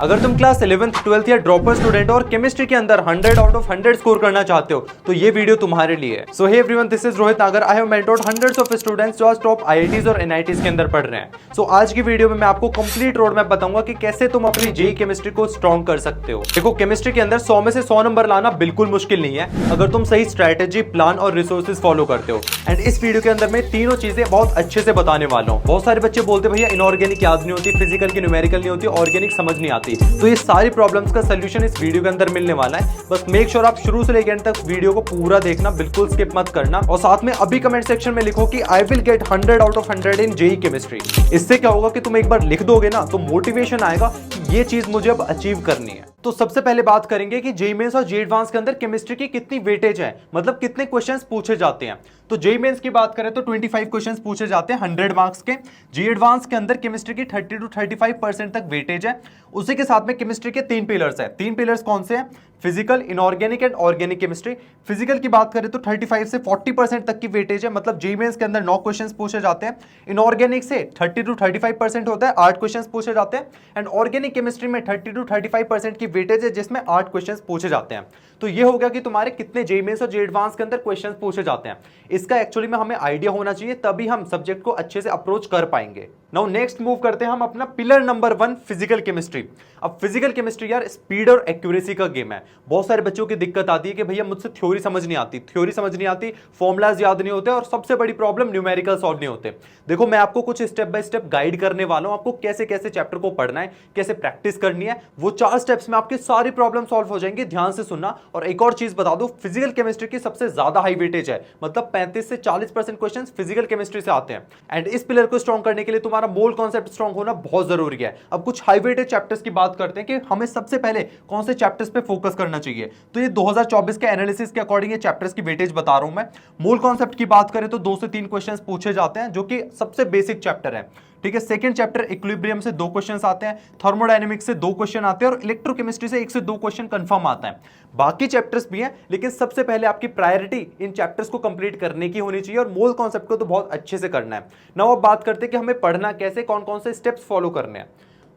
अगर तुम class 11th 12th या ड्रॉपर स्टूडेंट हो और केमिस्ट्री के अंदर 100 आउट ऑफ 100 स्कोर करना चाहते हो तो ये वीडियो तुम्हारे लिए है। So hey everyone, this is Rohit Nagar. I have mentored hundreds of students जो आज टॉप आईआईटीज और एनआईटीज के अंदर पढ़ रहे हैं। सो आज की वीडियो में मैं आपको कंप्लीट रोड मैप बताऊंगा कि कैसे तुम अपनी जेई केमिस्ट्री को स्ट्रॉन्ग कर सकते हो। देखो, केमिस्ट्री के अंदर 100 में से 100 नंबर लाना बिल्कुल मुश्किल नहीं है अगर तुम सही स्ट्रैटेजी, प्लान और रिसोर्सेज फॉलो करते हो। एंड इस वीडियो के अंदर मैं तीनों चीजें बहुत अच्छे से बताने वाला हूँ। बहुत सारे बच्चे बोलते भैया इनऑर्गेनिक याद नहीं होती, फिजिकल की न्यूमेरिकल नहीं होती, ऑर्गेनिक समझ नहीं आती। तो ये सारी प्रॉब्लम्स का सॉल्यूशन इस वीडियो के अंदर मिलने वाला है। बस मेक श्योर आप शुरू से लेकर एंड तक वीडियो को पूरा देखना, बिल्कुल स्किप मत करना। और साथ में अभी कमेंट सेक्शन में लिखो कि I will get 100 out of 100 in JEE chemistry. इससे क्या होगा कि तुम एक बार लिख दोगे ना तो मोटिवेशन आएगा कि ये चीज मुझे अब अचीव करनी है। तो सबसे पहले बात करेंगे कि जेई मेंस और जेई एडवांस के अंदर केमिस्ट्री की कितनी वेटेज है, मतलब कितने क्वेश्चंस पूछे जाते हैं। तो जेई मेंस की बात करें तो 25 क्वेश्चंस पूछे जाते हैं 100 मार्क्स के। जेई एडवांस के अंदर केमिस्ट्री की 30 to 35% तक वेटेज है। उसी के साथ में केमिस्ट्री के 3 पिलर्स है। 3 पिलर्स कौन से हैं? Physical, inorganic and organic chemistry. Physical की बात करें तो 35 से 40% तक की वेटेज है, मतलब जेई मेंस के अंदर 9 क्वेश्चंस पूछे जाते हैं। इनऑर्गेनिक से 30 to 35% होता है, 8 क्वेश्चंस पूछे जाते हैं। एंड ऑर्गेनिक केमिस्ट्री में 30 to 35% की वेटेज है जिसमें 8 क्वेश्चंस पूछे जाते हैं। तो ये हो गया कि तुम्हारे कितने जेई मेंस और जेई एडवांस के अंदर क्वेश्चंस पूछे जाते हैं। इसका एक्चुअली में हमें आइडिया होना चाहिए, तभी हम सब्जेक्ट को अच्छे से अप्रोच कर पाएंगे। नाउ नेक्स्ट मूव करते हैं हम अपना पिलर नंबर 1, फिजिकल केमिस्ट्री। अब फिजिकल केमिस्ट्री यार स्पीड और एक्यूरेसी का गेम है। बहुत सारे बच्चों की दिक्कत आती है कि भैया मुझसे थ्योरी समझ नहीं आती, फॉर्मुलाज याद नहीं होते और सबसे बड़ी प्रॉब्लम न्यूमेरिकल सॉल्व नहीं होते। देखो, मैं आपको कुछ स्टेप बाय स्टेप गाइड करने वाला हूं, आपको कैसे कैसे चैप्टर को पढ़ना है, कैसे प्रैक्टिस करनी है। वो 4 स्टेप्स में आपकी सारी प्रॉब्लम सॉल्व हो जाएंगी। ध्यान से सुनना। और एक और चीज बता दूं, फिजिकल केमिस्ट्री की सबसे ज्यादा हाई वेटेज है, मतलब 35 से 40% क्वेश्चन फिजिकल केमिस्ट्री से आते हैं। एंड इस पिलर को स्ट्रॉन्ग करने के लिए तुम्हारा मोल कॉन्सेप्ट स्ट्रॉन्ग होना बहुत जरूरी है। अब कुछ हाई वेटेज चैप्टर्स की बात करते हैं कि हमें सबसे पहले कौन से चैप्टर्स पे फोकस करना चाहिए। तो ये 2024 के एनालिसिस के अकॉर्डिंग ये चैप्टर्स की वेटेज बता रहा हूं मैं। मोल कॉन्सेप्ट की बात करें तो 2 से 3 क्वेश्चंस पूछे जाते हैं, जो कि सबसे बेसिक चैप्टर है। ठीक है। सेकंड चैप्टर इक्विलिब्रियम से 2 क्वेश्चंस आते हैं, थर्मोडायनेमिक्स से 2 क्वेश्चन आते हैं और इलेक्ट्रोकेमिस्ट्री से 1 से 2 क्वेश्चन कंफर्म आता है। बाकी चैप्टर्स भी हैं, लेकिन सबसे पहले आपकी प्रायोरिटी इन चैप्टर्स को कंप्लीट करने की होनी चाहिए और मोल कॉन्सेप्ट को तो बहुत अच्छे से करना है। नाउ अब बात करते हैं कि हमें पढ़ना कैसे, कौन कौन से स्टेप्स फॉलो करने हैं।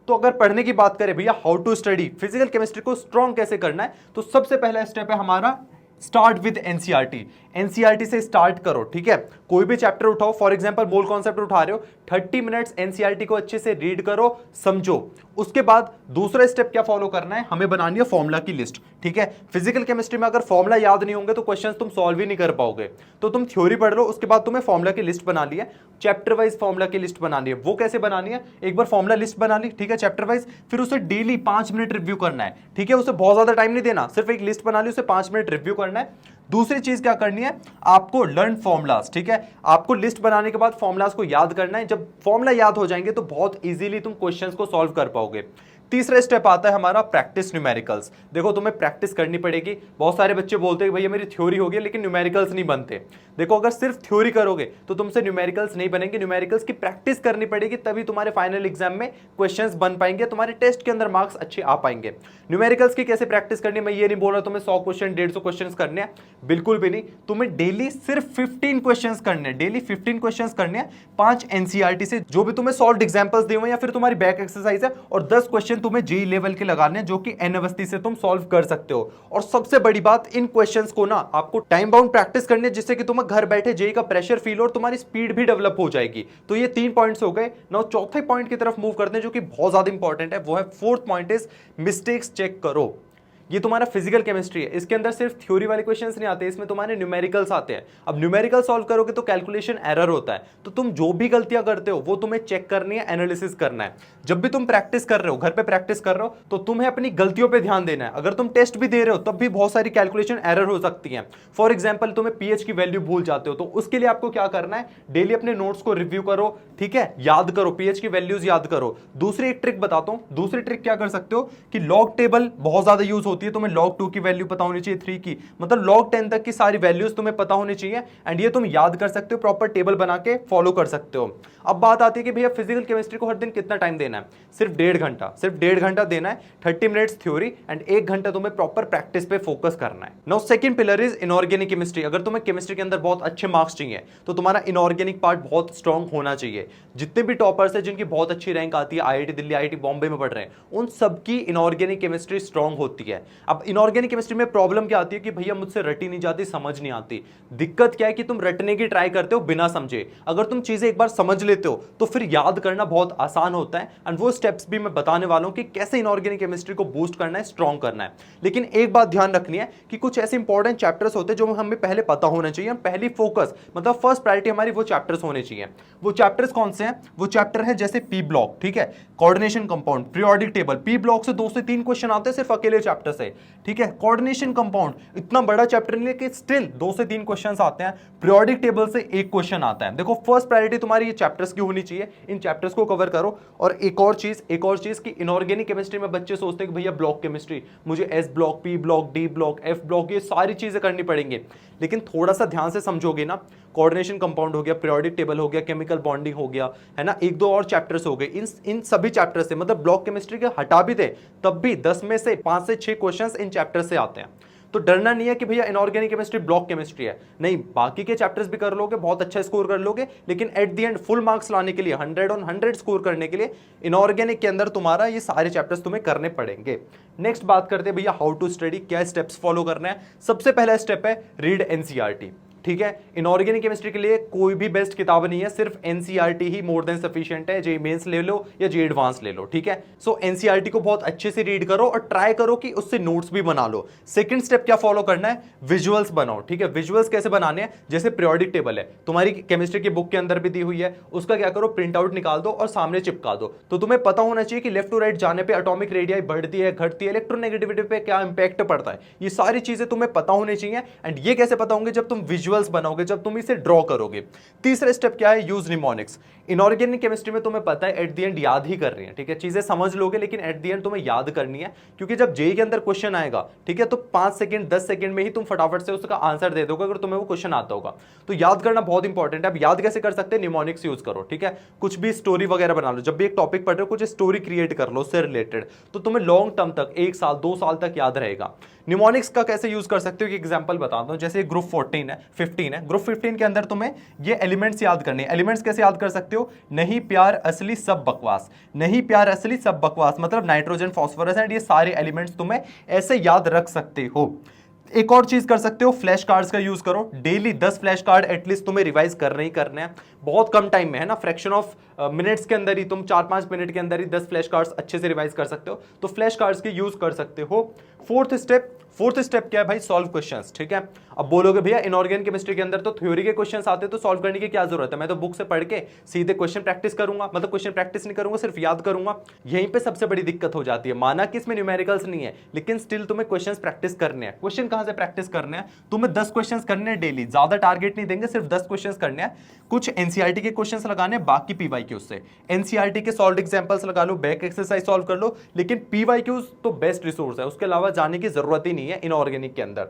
तो अगर पढ़ने की बात करें भैया, how to study physical chemistry को स्ट्रॉन्ग कैसे करना है, तो सबसे पहला स्टेप है हमारा स्टार्ट विद एनसीईआरटी। एनसीईआरटी से स्टार्ट करो। ठीक है। कोई भी चैप्टर उठाओ, फॉर एग्जांपल मोल कॉन्सेप्ट उठा रहे हो, 30 मिनट्स एनसीईआरटी को अच्छे से रीड करो, समझो। उसके बाद दूसरा स्टेप क्या फॉलो करना है, हमें बनानी है फॉर्मूला की लिस्ट। ठीक है। फिजिकल केमिस्ट्री में अगर फॉर्मूला याद नहीं होंगे तो क्वेश्चंस तुम सॉल्व ही नहीं कर पाओगे। तो तुम थ्योरी पढ़ लो, उसके बाद तुम्हें फॉर्मूला की लिस्ट बना ली है, चैप्टर वाइज फॉर्मूला की लिस्ट बनानी है। वो कैसे बनानी है, एक बार फॉर्मूला लिस्ट बना ली, ठीक है, चैप्टर वाइज, फिर उसे डेली 5 मिनट रिव्यू करना है। ठीक है। उसे बहुत ज्यादा टाइम नहीं देना, सिर्फ एक लिस्ट बना ली, उसे 5 मिनट रिव्यू करना है। दूसरी चीज क्या करनी है, आपको लर्न फॉर्मुलाज। ठीक है। आपको लिस्ट बनाने के बाद फॉर्मुलाज को याद करना है। जब फॉर्मुला याद हो जाएंगे तो बहुत इजीली तुम क्वेश्चंस को सॉल्व कर पाओगे। तीसरा स्टेप आता है हमारा प्रैक्टिस न्यूमेरिकल्स। देखो, तुम्हें प्रैक्टिस करनी पड़ेगी। बहुत सारे बच्चे बोलते हैं भैया मेरी थ्योरी हो गई लेकिन न्यूमेरिकल्स नहीं बनते। देखो, अगर सिर्फ थ्योरी करोगे तो तुमसे न्यूमेरिकल्स नहीं बनेंगे। न्यूमेरिकल्स की प्रैक्टिस करनी पड़ेगी, तभी तुम्हारे फाइनल एग्जाम में क्वेश्चंस बन पाएंगे, तुम्हारे टेस्ट के अंदर मार्क्स अच्छे आ पाएंगे। न्यूमेरिकल्स की कैसे प्रैक्टिस करनी है, मैं ये नहीं बोल रहा तुम्हें 100 क्वेश्चन 150 क्वेश्चन करने हैं, बिल्कुल भी नहीं। तुम्हें डेली सिर्फ 15 क्वेश्चन करने हैं, डेली 15 क्वेश्चन करने हैं 5 एनसीईआरटी से, जो भी तुम्हें सॉल्व एग्जाम्पल्स दिए हुए या फिर तुम्हारी बैक एक्सरसाइज है, और 10 क्वेश्चन तुम्हें जेई लेवल लगाने जो कि एन अवस्थी से तुम सॉल्व कर सकते हो। और सबसे बड़ी बात, इन क्वेश्चंस को ना आपको टाइम बाउंड प्रैक्टिस करनी है, जिससे कि तुम्हें घर बैठे जेई का प्रेशर फील हो और तुम्हारी स्पीड भी डेवलप हो जाएगी। तो ये 3 पॉइंट्स हो गए। नाउ चौथे पॉइंट की तरफ मूव करते हैं, जो कि बहुत ज्यादा इंपॉर्टेंट है, वो है 4th point is mistakes check करो। ये तुम्हारा फिजिकल केमिस्ट्री है, इसके अंदर सिर्फ थ्योरी वाले क्वेश्चंस नहीं आते, इसमें तुम्हारे न्यूमेरिकल्स आते हैं। अब न्यूमेरिकल सॉल्व करोगे तो कैलकुलेशन एरर होता है, तो तुम जो भी गलतियां करते हो वो तुम्हें चेक करनी है, एनालिसिस करना है। जब भी तुम प्रैक्टिस कर रहे हो, घर पे प्रैक्टिस कर रहे हो, तो तुम्हें अपनी गलतियों पे ध्यान देना है। अगर तुम टेस्ट भी दे रहे हो तब भी बहुत सारी कैलकुलेशन एरर हो सकती है। फॉर एग्जाम्पल, तुम्हें पीएच की वैल्यू भूल जाते हो, तो उसके लिए आपको क्या करना है, डेली अपने नोट्स को रिव्यू करो। ठीक है, याद करो, पीएच की वैल्यूज याद करो। दूसरी एक ट्रिक बताता हूं। दूसरी ट्रिक क्या कर सकते हो कि लॉग टेबल बहुत ज्यादा यूज होती होती है, तुम्हें log 2 की वैल्यू पता होनी चाहिए, 3 की, मतलब log 10 तक की सारी वैल्यूज तुम्हें पता होनी चाहिए एंड ये तुम याद कर सकते हो, प्रॉपर टेबल बना के फॉलो कर सकते हो। अब बात आती है कि भैया फिजिकल केमिस्ट्री को हर दिन कितना टाइम देना है? सिर्फ 1.5 घंटा, सिर्फ 1.5 घंटा देना है। 30 मिनट्स थ्योरी एंड 1 घंटा तुम्हें प्रॉपर प्रैक्टिस पे फोकस करना है। Now second pillar is inorganic chemistry. अगर तुम्हें केमिस्ट्री के अंदर बहुत अच्छे मार्क्स चाहिए तो तुम्हारा इनऑर्गेनिक पार्ट बहुत स्ट्रांग होना चाहिए। जितने भी टॉपर्स है जिनकी बहुत अच्छी रैंक आती है, आईआईटी दिल्ली, आईआईटी बॉम्बे में पढ़ रहे हैं, उन सबकी इनऑर्गेनिक केमिस्ट्री स्ट्रांग होती है। अब इनऑर्गेनिक केमिस्ट्री में प्रॉब्लम क्या आती है कि भैया मुझसे रटी नहीं जाती, समझ नहीं आती। दिक्कत क्या है कि तुम रटने की ट्राई करते हो बिना समझे। अगर तुम चीजें एक बार समझ लेते हो तो फिर याद करना बहुत आसान होता है एंड वो स्टेप्स भी मैं बताने वाला हूं कि कैसे इनऑर्गेनिक केमिस्ट्री को बूस्ट करना है, स्ट्रांग करना है। लेकिन एक बात ध्यान रखनी है कि कुछ ऐसे इंपॉर्टेंट चैप्टर्स होते हैं जो हमें पहले पता होना चाहिए। पहली फोकस मतलब फर्स्ट प्रायोरिटी हमारी वो चैप्टर्स होने चाहिए। वो चैप्टर्स कौन से हैं? वो चैप्टर है जैसे पी ब्लॉक, ठीक है, coordination compound, periodic table. P block से 2 से 3 क्वेश्चन आते हैं सिर्फ अकेले चैप्टर से, ठीक है। कोऑर्डिनेशन कंपाउंड इतना बड़ा चैप्टर नहीं है कि स्टिल 2 से 3 क्वेश्चंस आते हैं। पीरियोडिक टेबल से 1 क्वेश्चन आता है। देखो फर्स्ट प्रायोरिटी तुम्हारी ये चैप्टर्स की होनी चाहिए, इन चैप्टर्स को कवर करो। और एक और चीज कि इनऑर्गेनिक केमिस्ट्री में बच्चे सोचते हैं कि भैया ब्लॉक केमिस्ट्री, मुझे S block, P block, D block, F block, ये सारी चीजें करनी पड़ेंगी। लेकिन थोड़ा सा ध्यान से समझोगे ना, कोऑर्डिनेशन कंपाउंड हो गया, पीरियोडिक टेबल हो गया, केमिकल बॉन्डिंग हो गया, है ना, 1-2 और चैप्टर्स हो गए। इन सभी चैप्टर से, मतलब ब्लॉक केमिस्ट्री के हटा भी दे तब भी 10 में से 5 से 6 क्वेश्चंस इन चैप्टर से आते हैं। तो डरना नहीं है कि भैया इनऑर्गेनिक केमिस्ट्री ब्लॉक केमिस्ट्री है, नहीं, बाकी के चैप्टर्स भी कर लोगे, बहुत अच्छा स्कोर कर लोगे। लेकिन at the end full marks लाने के लिए, 100 on 100 स्कोर करने के लिए इनऑर्गेनिक के अंदर तुम्हारा ये सारे चैप्टर्स तुम्हें करने पड़ेंगे। नेक्स्ट बात करते हैं भैया हाउ टू स्टडी, क्या स्टेप्स फॉलो करना है। सबसे पहला स्टेप है रीड एनसीईआरटी, ठीक है। इनऑर्गेनिक केमिस्ट्री के लिए कोई भी बेस्ट किताब नहीं है, सिर्फ एनसीईआरटी ही मोर देन सफिशिएंट है। जेईई मेंस ले लो या जेईई एडवांस ले लो, ठीक है। सो एनसीईआरटी को बहुत अच्छे से रीड करो और ट्राई करो कि उससे नोट्स भी बना लो। सेकंड स्टेप क्या फॉलो करना है? विजुअल्स बनाओ, ठीक है। विजुअल्स कैसे बनाने हैं? जैसे पीरियोडिक टेबल है तुम्हारी केमिस्ट्री की बुक के अंदर भी दी हुई है, उसका क्या करो, प्रिंट आउट निकाल दो और सामने चिपका दो। तो तुम्हें पता होना चाहिए कि लेफ्ट टू राइट जाने पे एटॉमिक रेडियाई बढ़ती है, घटती है, इलेक्ट्रोनेगेटिविटी पे क्या इंपैक्ट पड़ता है, ये सारी चीजें तुम्हें पता होनी चाहिए। एंड ये कैसे पता होंगे? जब तुम विजुअल्स बनाओगे, जब तुम इसे ड्रॉ करोगे। तीसरा स्टेप क्या है? Use mnemonics. इनऑर्गेनिक केमिस्ट्री में तुम्हें पता है एट द एंड याद ही कर रही है, ठीक है, चीजें समझ लोगे लेकिन एट द एंड तुम्हें याद करनी है, क्योंकि जब जेईई के अंदर क्वेश्चन आएगा, ठीक है, तो 5 सेकंड 10 सेकंड में ही तुम फटाफट से उसका आंसर दे दोगे अगर तुम्हें वो क्वेश्चन आता होगा। तो याद करना बहुत इंपॉर्टेंट है। अब याद कैसे कर सकते हैं? निमोनिक्स यूज करो, ठीक है। कुछ भी स्टोरी वगैरह बना लो, जब भी एक टॉपिक पढ़ रहे हो कुछ स्टोरी क्रिएट कर लो उससे रिलेटेड, तो तुम्हें लॉन्ग टर्म तक 1 साल 2 साल तक याद रहेगा। निमोनिक्स का कैसे यूज कर सकते हो एक एग्जांपल बताता हूं। जैसे ग्रुप 15 है, ग्रुप 15 के अंदर तुम्हें ये एलिमेंट्स याद करने हैं। एलिमेंट्स कैसे याद कर सकते हो? नहीं प्यार असली सब बकवास, नहीं प्यार असली सब बकवास, मतलब नाइट्रोजन, फास्फोरस एंड ये सारे एलिमेंट्स तुम्हें ऐसे याद रख सकते हो। एक और चीज कर सकते हो, फ्लैश कार्ड्स का यूज करो। डेली 10 फ्लैश कार्ड एटलीस्ट तुम्हें रिवाइज करने ही करने हैं, बहुत कम टाइम में, है ना, फ्रैक्शन ऑफ मिनट्स के अंदर ही तुम 4-5 मिनट के अंदर ही 10 फ्लैश कार्ड्स अच्छे से रिवाइज कर सकते हो। तो फ्लैश कार्ड्स की यूज कर सकते हो। फोर्थ स्टेप क्या है भाई? सॉल्व क्वेश्चंस, ठीक है। अब बोलोगे भैया इनऑर्गेनिक केमिस्ट्री के अंदर तो थ्योरी के क्वेश्चंस आते हैं, तो सॉल्व करने की क्या जरूरत है? मैं तो बुक से पढ़ के सीधे क्वेश्चन प्रैक्टिस करूंगा, मतलब क्वेश्चन प्रैक्टिस नहीं करूंगा, सिर्फ याद करूंगा। यहीं पे सबसे बड़ी दिक्कत हो जाती है। माना कि इसमें न्यूमेरिकल्स नहीं है, लेकिन स्टिल तुम्हें क्वेश्चंस प्रैक्टिस करने हैं। क्वेश्चन कहां से प्रैक्टिस करने हैं? तुम्हें 10 क्वेश्चंस करने हैं डेली, ज्यादा टारगेट नहीं देंगे, सिर्फ 10 क्वेश्चंस करने हैं। कुछ एनसीईआरटी के क्वेश्चंस लगाने, बाकी पीवाईक्यूज से। एनसीईआरटी के सॉल्व्ड एग्जांपल्स लगा लो, बैक एक्सरसाइज सॉल्व कर लो, लेकिन पीवाईक्यूज तो बेस्ट रिसोर्स है, उसके अलावा जाने की जरूरत ही नहीं है इनऑर्गेनिक के अंदर।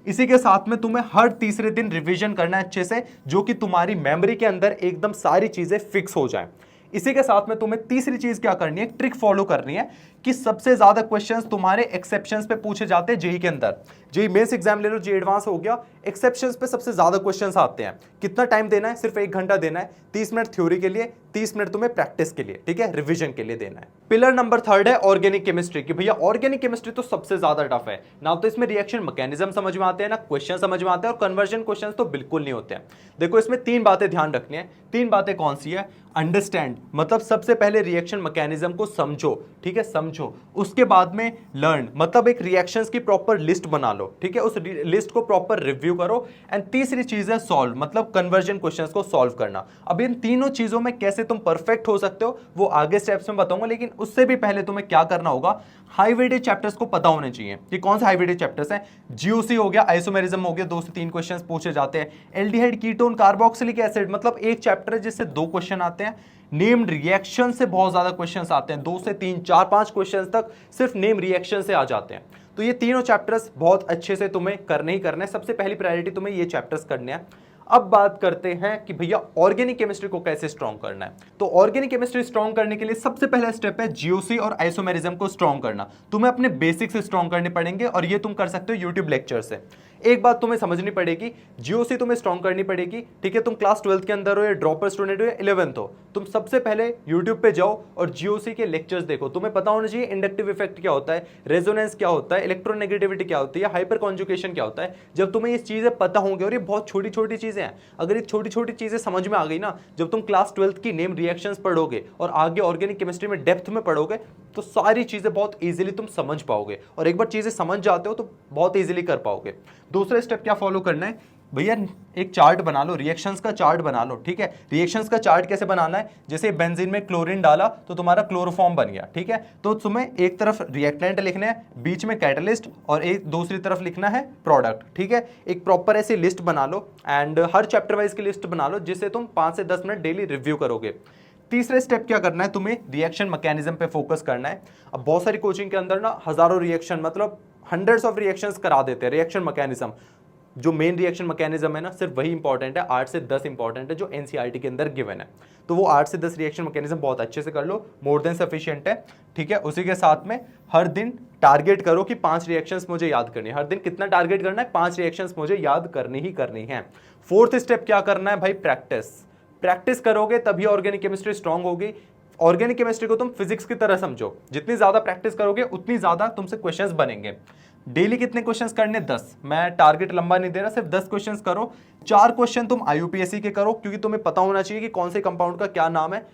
इसी के साथ में तुम्हें हर तीसरे दिन रिवीजन करना है अच्छे से, जो कि तुम्हारी मेमोरी के अंदर एकदम सारी चीजें फिक्स हो जाएं। इसी के साथ में तुम्हें तीसरी चीज क्या करनी है? ट्रिक फॉलो करनी है कि सबसे ज्यादा क्वेश्चंस तुम्हारे एक्सेप्शंस पे पूछे जाते हैं जेईई के अंदर। जेईई मेंस एग्जाम ले लो, जेईई एडवांस हो गया, एक्सेप्शंस पे सबसे ज्यादा क्वेश्चंस आते हैं। कितना टाइम देना है? सिर्फ 1 घंटा देना है। 30 मिनट थ्योरी के लिए, 30 मिनट तुम्हें प्रैक्टिस के लिए, ठीक है, रिवीजन के लिए देना है। पिलर नंबर 3 है ऑर्गेनिक केमिस्ट्री की। भैया ऑर्गेनिक केमिस्ट्री तो सबसे ज्यादा टफ है ना, तो इसमें रिएक्शन मैकेनिज्म समझ में आते हैं, ना क्वेश्चन समझ में आते हैं, और कन्वर्जन क्वेश्चन तो बिल्कुल नहीं होते हैं। देखो इसमें 3 बातें ध्यान रखनी है। 3 बातें कौन सी है? अंडरस्टैंड, मतलब सबसे पहले रिएक्शन मैकेनिज्म को समझो, ठीक है, समझो। उसके बाद में लर्न, मतलब एक रिएक्शंस की प्रॉपर लिस्ट बना लो, ठीक है, उस लिस्ट को प्रॉपर रिव्यू करो। एंड तीसरी चीज है सॉल्व, मतलब कन्वर्जन क्वेश्चंस को सॉल्व करना। अब इन तीनों चीजों में कैसे तुम परफेक्ट हो सकते हो वो आगे स्टेप्स में बताऊंगा, लेकिन उससे भी पहले तुम्हें क्या करना होगा? हाई वेटेज चैप्टर्स को पता होने चाहिए। ये कौन से हाई वेटेज चैप्टर्स हैं? जीओसी हो गया, आइसोमेरिज्म हो गया, 2 से 3 क्वेश्चंस पूछे जाते हैं। एल्डिहाइड, कीटोन, कार्बोक्सिलिक एसिड, मतलब एक चैप्टर है जिससे 2 क्वेश्चन आते हैं। नेम्ड रिएक्शन से बहुत ज्यादा क्वेश्चंस आते हैं, 2 से 3 4 5 क्वेश्चंस तक सिर्फ नेम रिएक्शन से आ जाते हैं। तो ये तीनों चैप्टर्स बहुत अच्छे से तुम्हें करने ही करने हैं। सबसे पहली प्रायोरिटी तुम्हें ये चैप्टर्स करने हैं। अब बात करते हैं कि भैया ऑर्गेनिक केमिस्ट्री को कैसे स्ट्रॉन्ग करना है। तो ऑर्गेनिक केमिस्ट्री स्ट्रॉन्ग करने के लिए सबसे पहला स्टेप है जीओसी और आइसोमेरिज्म को स्ट्रॉन्ग करना। तुम्हें अपने बेसिक्स स्ट्रॉन्ग करने पड़ेंगे और ये तुम कर सकते हो यूट्यूब लेक्चर से। एक बात तुम्हें समझनी पड़ेगी, जीओसी तुम्हें स्ट्रॉन्ग करनी पड़ेगी, ठीक है। तुम क्लास 12th के अंदर हो या ड्रॉपर स्टूडेंट हो या 11th हो, तुम सबसे पहले यूट्यूब पे जाओ और जीओसी के लेक्चर्स देखो। तुम्हें पता होना चाहिए इंडक्टिव इफेक्ट क्या होता है, रेजोनेंस क्या होता है, इलेक्ट्रोनेगेटिविटी क्या होती है, हाइपर कॉन्जुगेशन क्या होता है। जब तुम्हें ये चीजें पता होंगी, और ये बहुत छोटी छोटी चीजें हैं, अगर ये छोटी छोटी चीजें समझ में आ गई ना, जब तुम क्लास 12th की नेम रिएक्शंस पढ़ोगे और आगे ऑर्गेनिक केमिस्ट्री में डेप्थ में पढ़ोगे, तो सारी चीजें बहुत इजीली तुम समझ पाओगे। और एक बार चीजें समझ जाते हो तो बहुत इजीली कर पाओगे। दूसरा स्टेप क्या फॉलो करना है भैया, एक चार्ट बना लो, रिएक्शंस का चार्ट बना लो, ठीक है। रिएक्शंस का चार्ट कैसे बनाना है, जैसे बेंजीन में क्लोरीन डाला तो तुम्हारा क्लोरोफॉर्म बन गया, ठीक है। तो तुम्हें एक तरफ रिएक्टेंट लिखने हैं, बीच में कैटलिस्ट और एक दूसरी तरफ लिखना है प्रोडक्ट, ठीक है। एक प्रॉपर ऐसी लिस्ट बना लो एंड हर चैप्टर वाइज की लिस्ट बना लो, जिससे तुम 5 से 10 मिनट डेली रिव्यू करोगे। तीसरे स्टेप क्या करना है, तुम्हें रिएक्शन मैकेनिज्म पे फोकस करना है। अब बहुत सारी कोचिंग के अंदर ना हजारों रिएक्शन, मतलब हंड्रेड्स ऑफ रिएक्शंस करा देते हैं। रिएक्शन मैकेनिज्म, जो मेन रिएक्शन मैकेनिज्म है ना, सिर्फ वही इंपॉर्टेंट है, 8 से 10 इंपॉर्टेंट है जो एनसीईआरटी के अंदर गिवन है। तो वो 8 से 10 रिएक्शन मैकेनिज्म बहुत अच्छे से कर लो, मोर देन सफिशिएंट है, ठीक है। उसी के साथ में हर दिन टारगेट करो कि 5 रिएक्शंस मुझे याद करनी है। हर दिन कितना टारगेट करना है, 5 रिएक्शंस मुझे याद करनी ही करनी है। फोर्थ स्टेप क्या करना है भाई, प्रैक्टिस करोगे तभी ऑर्गेनिक केमिस्ट्री स्ट्रांग होगी। ऑर्गेनिक केमिस्ट्री को तुम फिजिक्स की तरह समझो, जितनी ज्यादा प्रैक्टिस करोगे उतनी ज्यादा तुमसे क्वेश्चंस बनेंगे। डेली कितने क्वेश्चंस करने, 10। मैं टारगेट लंबा नहीं दे रहा, सिर्फ 10 क्वेश्चंस करो। 4 क्वेश्चन तुम आईयूपीएससी के करो, क्योंकि तुम्हें पता होना चाहिए कि कौन से कंपाउंड का क्या नाम है।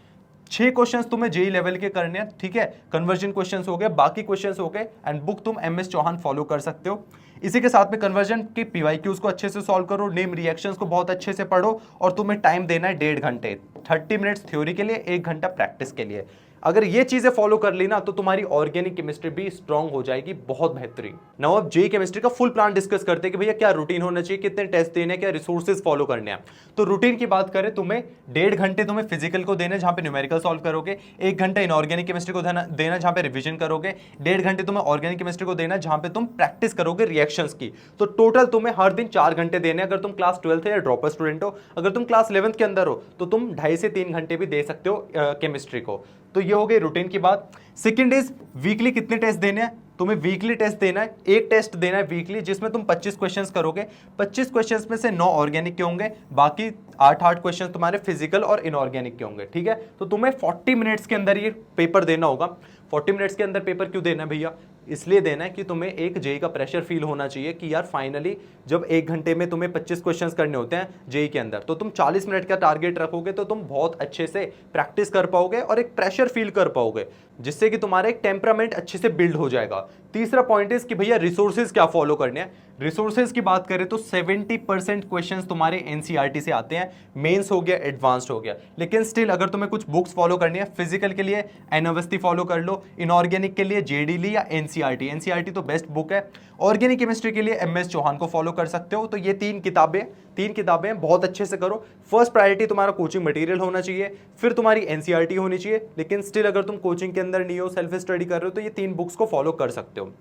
6 क्वेश्चंस तुम्हें जेई लेवल के करने हैं, ठीक है। कन्वर्जन क्वेश्चंस हो गए, बाकी क्वेश्चंस हो गए, एंड बुक तुम एमएस चौहान फॉलो कर सकते हो। इसी के साथ में कन्वर्जन के पीवाईक्यूज को अच्छे से सॉल्व करो, नेम रिएक्शंस को बहुत अच्छे से पढ़ो, और तुम्हें टाइम देना है 1.5 घंटे, 30 मिनट्स थ्योरी के लिए, 1 घंटा प्रैक्टिस के लिए। अगर ये चीजें फॉलो कर ली ना, तो तुम्हारी ऑर्गेनिक केमिस्ट्री भी स्ट्रांग हो जाएगी, बहुत बेहतरीन। नाउ अब जेई केमिस्ट्री का फुल प्लान डिस्कस करते हैं कि भैया क्या रूटीन होना चाहिए, कितने टेस्ट देने हैं, क्या रिसोर्सेज फॉलो करने हैं। तो रूटीन की बात करें, तुम्हें 1.5 घंटे तुम्हें फिजिकल को देने, जहां पे न्यूमेरिकल सॉल्व करोगे। 1 घंटा इनऑर्गेनिक केमिस्ट्री को देना, जहां पे रिविजन करोगे। 1.5 घंटे तुम्हें ऑर्गेनिक केमिस्ट्री को देना, जहां पे तुम प्रैक्टिस करोगे रिएक्शंस की। तो टोटल तुम्हें हर दिन 4 घंटे देने। अगर तुम क्लास 12th है या ड्रॉपर स्टूडेंट हो, अगर तुम क्लास 11th के अंदर हो, तो तुम 2.5 से 3 घंटे भी दे सकते हो केमिस्ट्री को। तो ये हो गई रूटीन की बात। सेकंड इज वीकली कितने टेस्ट देने हैं, तुम्हें वीकली टेस्ट देना है, एक टेस्ट देना है वीकली, जिसमें तुम 25 क्वेश्चंस करोगे। 25 क्वेश्चंस में से 9 ऑर्गेनिक के होंगे, बाकी 8 क्वेश्चंस तुम्हारे फिजिकल और इनऑर्गेनिक के होंगे, ठीक है। तो तुम्हें 40 मिनट्स के अंदर ये पेपर देना होगा। 40 मिनट्स के अंदर पेपर क्यों देना है भैया, इसलिए देना है कि तुम्हें एक जेई का प्रेशर फील होना चाहिए कि यार फाइनली जब 1 घंटे में तुम्हें 25 क्वेश्चंस करने होते हैं जेई के अंदर, तो तुम 40 मिनट का टारगेट रखोगे, तो तुम बहुत अच्छे से प्रैक्टिस कर पाओगे और एक प्रेशर फील कर पाओगे, जिससे कि तुम्हारा एक टेम्परामेंट अच्छे से बिल्ड हो जाएगा। तीसरा पॉइंट इज कि भैया रिसोर्सेज क्या फॉलो करने हैं। रिसोर्सेज की बात करें तो 70% क्वेश्चंस तुम्हारे एनसीईआरटी से आते हैं, मेंस हो गया, एडवांस्ड हो गया। लेकिन स्टिल अगर तुम्हें कुछ बुक्स फॉलो करनी है, फिजिकल के लिए एन अवस्थी फॉलो कर लो, इनऑर्गेनिक के लिए जेडी ली या एनसीईआरटी तो बेस्ट बुक है। ऑर्गेनिक केमिस्ट्री के लिए एमएस चौहान को फॉलो कर सकते हो। तो ये तीन किताबें बहुत अच्छे से करो। फर्स्ट प्रायोरिटी तुम्हारा कोचिंग मटेरियल होना चाहिए, फिर तुम्हारी एनसीईआरटी होनी चाहिए। लेकिन स्टिल अगर तुम कोचिंग के अंदर नहीं हो, सेल्फ स्टडी कर रहे हो, तो ये 3 बुक्स को फॉलो कर सकते हो।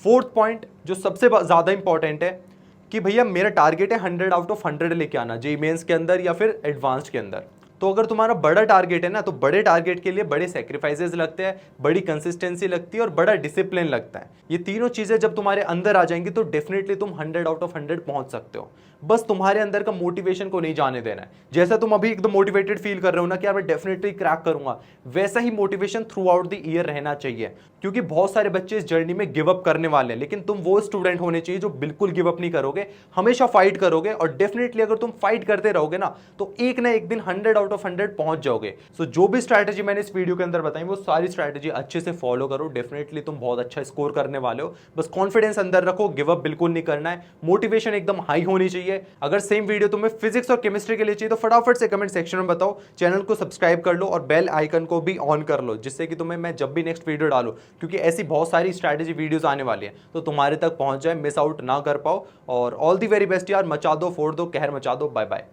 फोर्थ पॉइंट जो सबसे ज्यादा इंपॉर्टेंट है कि भैया मेरा टारगेट है 100 आउट ऑफ 100 लेके आना, जेईई मेंस के अंदर या फिर एडवांस्ड के अंदर। तो अगर तुम्हारा बड़ा टारगेट है ना, तो बड़े टारगेट के लिए बड़े सेक्रीफाइसेस लगते हैं, बड़ी कंसिस्टेंसी लगती है और बड़ा डिसिप्लिन लगता है। ये तीनों चीजें जब तुम्हारे अंदर आ जाएंगी, तो डेफिनेटली तुम 100 आउट ऑफ 100 पहुंच सकते हो। बस तुम्हारे अंदर का मोटिवेशन को नहीं जाने देना है। जैसा तुम अभी एकदम मोटिवेटेड फील कर रहे हो ना कि यार मैं डेफिनेटली क्रैक करूंगा, वैसा ही motivation throughout the year रहना चाहिए। क्योंकि बहुत सारे बच्चे इस जर्नी में गिव अप करने वाले हैं, लेकिन तुम वो स्टूडेंट होने चाहिए जो बिल्कुल गिव अप नहीं करोगे, हमेशा फाइट करोगे। और डेफिनेटली अगर तुम फाइट करते रहोगे ना, तो एक ना एक दिन 100 आउट ऑफ 100 पहुंच जाओगे। सो जो भी स्ट्रैटेजी मैंने इस वीडियो के अंदर बताई, वो सारी स्ट्रैटेजी अच्छे से फॉलो करो, डेफिनेटली तुम बहुत अच्छा स्कोर करने वाले हो। बस कॉन्फिडेंस अंदर रखो, गिव अप बिल्कुल नहीं करना है, मोटिवेशन एकदम हाई होनी चाहिए। अगर सेम वीडियो तुम्हें फिजिक्स और केमिस्ट्री के लिए चाहिए, तो फटाफट से कमेंट सेक्शन में बताओ, चैनल को सब्सक्राइब कर लो और बेल आइकन को भी ऑन कर लो, जिससे कि तुम्हें मैं जब भी नेक्स्ट वीडियो डालूं, क्योंकि ऐसी बहुत सारी स्ट्रैटेजी वीडियोस आने वाली हैं, तो तुम्हारे तक पहुंच जाए, मिस आउट ना कर पाओ। और ऑल दी वेरी बेस्ट यार, मचा दो, फोड़ दो, कहर मचा दो। Bye bye.